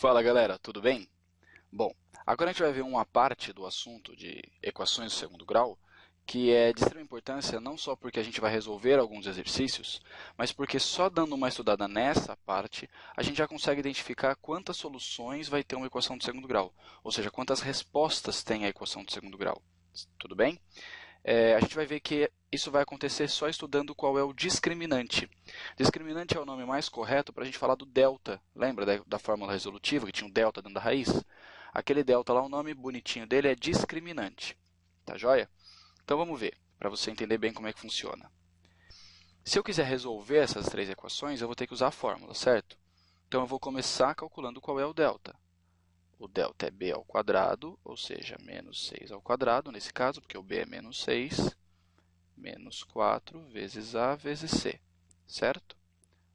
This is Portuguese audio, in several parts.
Fala galera, tudo bem? Bom, agora a gente vai ver uma parte do assunto de equações do segundo grau que é de extrema importância não só porque a gente vai resolver alguns exercícios, mas porque só dando uma estudada nessa parte a gente já consegue identificar quantas soluções vai ter uma equação de segundo grau, ou seja, quantas respostas tem a equação de segundo grau. Tudo bem? A gente vai ver que isso vai acontecer só estudando qual é o discriminante. Discriminante é o nome mais correto para a gente falar do delta. Lembra da fórmula resolutiva que tinha um delta dentro da raiz? Aquele delta lá, o nome bonitinho dele é discriminante. Tá joia? Então vamos ver, para você entender bem como é que funciona. Se eu quiser resolver essas três equações, eu vou ter que usar a fórmula, certo? Então eu vou começar calculando qual é o delta. O delta é b ao quadrado, ou seja, menos 6 ao quadrado, nesse caso, porque o b é menos 6, menos 4 vezes a vezes c, certo?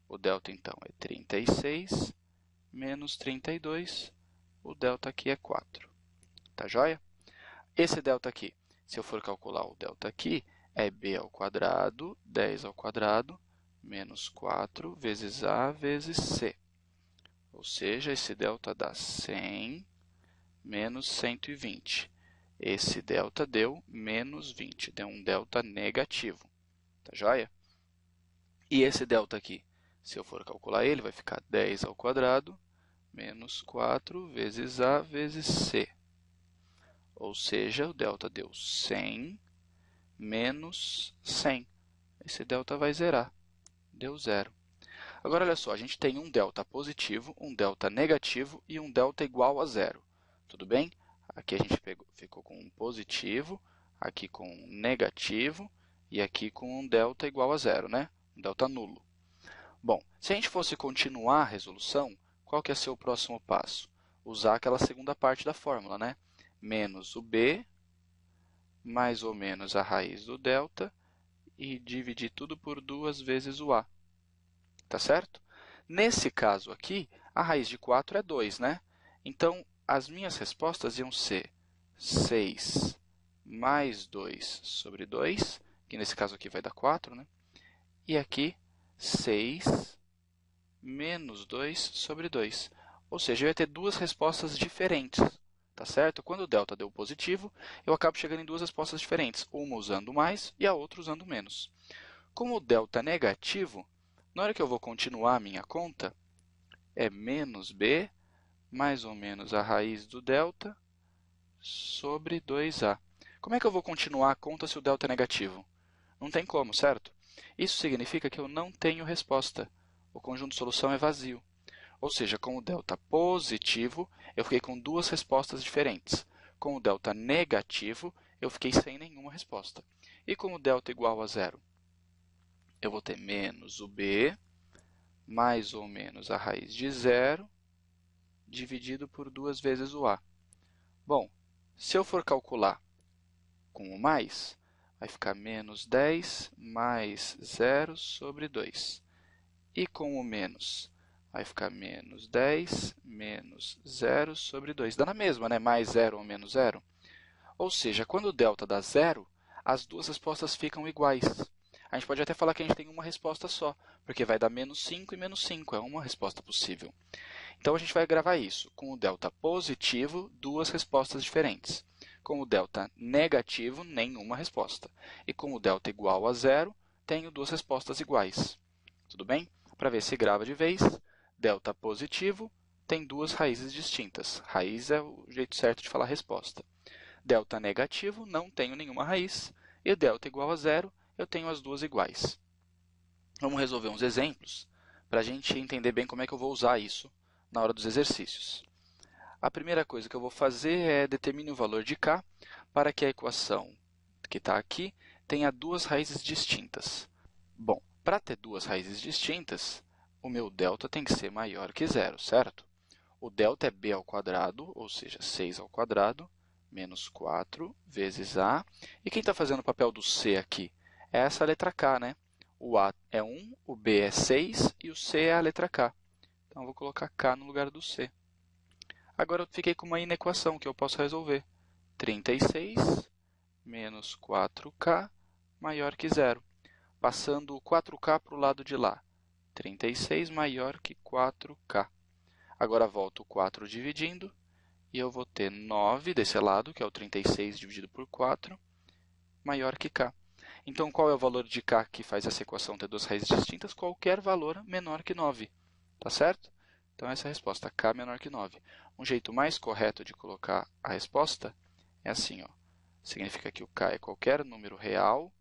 O delta, então, é 36 menos 32, o delta aqui é 4. Tá joia? Esse delta aqui, se eu for calcular o delta aqui, é b ao quadrado, 10 ao quadrado, menos 4 vezes a vezes c. Ou seja, esse delta dá 100 menos 120. Esse delta deu menos 20, deu um delta negativo. Tá joia? E esse delta aqui, se eu for calcular ele, vai ficar 10 ao quadrado, menos 4 vezes a vezes c. Ou seja, o delta deu 100 menos 100. Esse delta vai zerar. Deu zero. Agora, olha só, a gente tem um delta positivo, um delta negativo e um delta igual a zero. Tudo bem? Aqui a gente ficou com um positivo, aqui com um negativo e aqui com um delta igual a zero, né? Um delta nulo. Bom, se a gente fosse continuar a resolução, qual que ia ser o próximo passo? Usar aquela segunda parte da fórmula, né? Menos o b, mais ou menos a raiz do delta, e dividir tudo por 2 vezes o a. Tá certo? Nesse caso aqui, a raiz de 4 é 2, né? Então, as minhas respostas iam ser 6 mais 2 sobre 2, que nesse caso aqui vai dar 4, né? E aqui, 6 menos 2 sobre 2. Ou seja, eu ia ter duas respostas diferentes, tá certo? Quando o delta deu positivo, eu acabo chegando em duas respostas diferentes, uma usando mais e a outra usando menos. Como o delta é negativo, na hora que eu vou continuar a minha conta, é menos b mais ou menos a raiz do delta sobre 2a. Como é que eu vou continuar a conta se o delta é negativo? Não tem como, certo? Isso significa que eu não tenho resposta. O conjunto de solução é vazio. Ou seja, com o delta positivo, eu fiquei com duas respostas diferentes. Com o delta negativo, eu fiquei sem nenhuma resposta. E com o delta igual a zero? Eu vou ter menos o b, mais ou menos a raiz de zero, dividido por 2 vezes o a. Bom, se eu for calcular com o mais, vai ficar menos 10 mais 0 sobre 2. E com o menos, vai ficar menos 10 menos 0 sobre 2. Dá na mesma, né? Mais 0 ou menos 0. Ou seja, quando o delta dá zero, as duas respostas ficam iguais. A gente pode até falar que a gente tem uma resposta só, porque vai dar menos 5 e menos 5. É uma resposta possível. Então, a gente vai gravar isso. Com o delta positivo, duas respostas diferentes. Com o delta negativo, nenhuma resposta. E com o delta igual a zero, tenho duas respostas iguais. Tudo bem? Para ver se grava de vez, delta positivo tem duas raízes distintas. Raiz é o jeito certo de falar resposta. Delta negativo, não tenho nenhuma raiz. E delta igual a zero, eu tenho as duas iguais. Vamos resolver uns exemplos para a gente entender bem como é que eu vou usar isso na hora dos exercícios. A primeira coisa que eu vou fazer é determinar o valor de k para que a equação que está aqui tenha duas raízes distintas. Bom, para ter duas raízes distintas, o meu delta tem que ser maior que zero, certo? O delta é b ao quadrado, ou seja, 6 ao quadrado, menos 4 vezes a. E quem está fazendo o papel do c aqui? É essa letra k, né? O a é 1, o b é 6 e o c é a letra k. Então, eu vou colocar k no lugar do c. Agora, eu fiquei com uma inequação que eu posso resolver. 36 menos 4k maior que zero. Passando o 4k para o lado de lá. 36 maior que 4k. Agora volto o 4 dividindo, e eu vou ter 9 desse lado, que é o 36 dividido por 4, maior que k. Então, qual é o valor de k que faz essa equação ter duas raízes distintas? Qualquer valor menor que 9. Tá certo? Então, essa é a resposta, k menor que 9. Um jeito mais correto de colocar a resposta é assim, ó. Significa que o k é qualquer número real,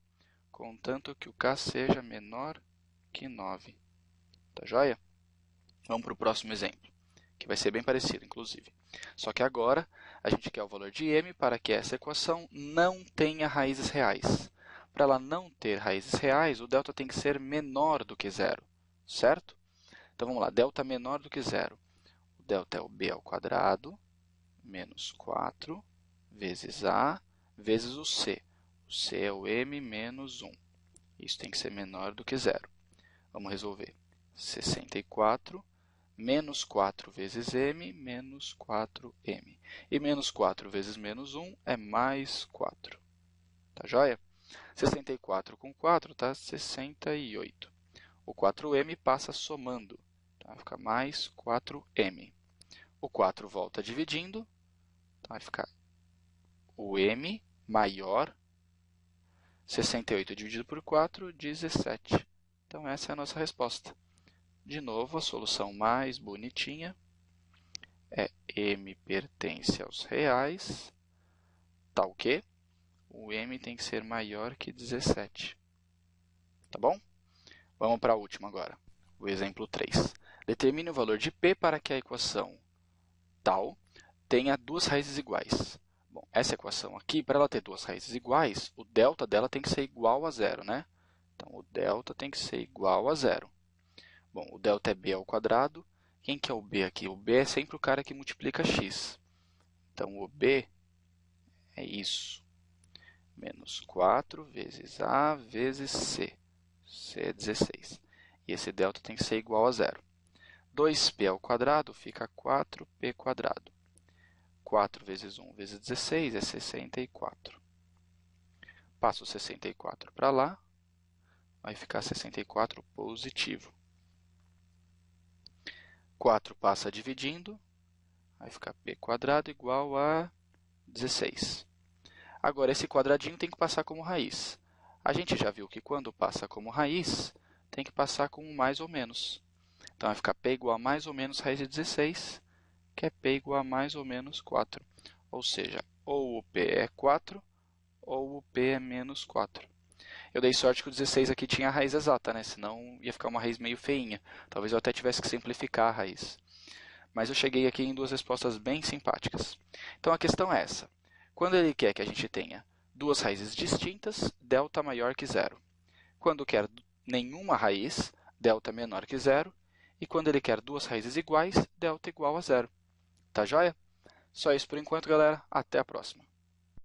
contanto que o k seja menor que 9. Tá joia? Vamos para o próximo exemplo, que vai ser bem parecido, inclusive. Só que agora a gente quer o valor de m para que essa equação não tenha raízes reais. Para ela não ter raízes reais, o delta tem que ser menor do que zero, certo? Então, vamos lá, delta menor do que zero. O delta é o b ao quadrado menos 4 vezes a vezes o c. O c é o m menos 1. Isso tem que ser menor do que zero. Vamos resolver. 64 menos 4 vezes m menos 4m. E menos 4 vezes menos 1 é mais 4. Tá joia? 64 com 4 dá 68. O 4m passa somando. Então, vai ficar mais 4m. O 4 volta dividindo. Então, vai ficar o m maior. 68 dividido por 4, 17. Então, essa é a nossa resposta. De novo, a solução mais bonitinha é m pertence aos reais, tal que o m tem que ser maior que 17. Tá bom? Vamos para a última agora, o exemplo 3. Determine o valor de p para que a equação tal tenha duas raízes iguais. Bom, essa equação aqui, para ela ter duas raízes iguais, o delta dela tem que ser igual a zero, né? Então, o delta tem que ser igual a zero. Bom, o delta é b ao quadrado. Quem que é o b aqui? O b é sempre o cara que multiplica x. Então, o b é isso. Menos 4 vezes a vezes c. c é 16. E esse delta tem que ser igual a zero. 2p ao quadrado fica 4p quadrado. 4 vezes 1 vezes 16 é 64. Passo o 64 para lá. Vai ficar 64 positivo. 4 passa dividindo, vai ficar p quadrado igual a 16. Agora, esse quadradinho tem que passar como raiz. A gente já viu que quando passa como raiz, tem que passar com um mais ou menos. Então, vai ficar p igual a mais ou menos raiz de 16, que é p igual a mais ou menos 4. Ou seja, ou o p é 4, ou o p é menos 4. Eu dei sorte que o 16 aqui tinha a raiz exata, né? Senão ia ficar uma raiz meio feinha. Talvez eu até tivesse que simplificar a raiz. Mas eu cheguei aqui em duas respostas bem simpáticas. Então, a questão é essa. Quando ele quer que a gente tenha duas raízes distintas, delta maior que zero. Quando quer nenhuma raiz, delta menor que zero. E quando ele quer duas raízes iguais, delta igual a zero. Tá joia? Só isso por enquanto, galera. Até a próxima.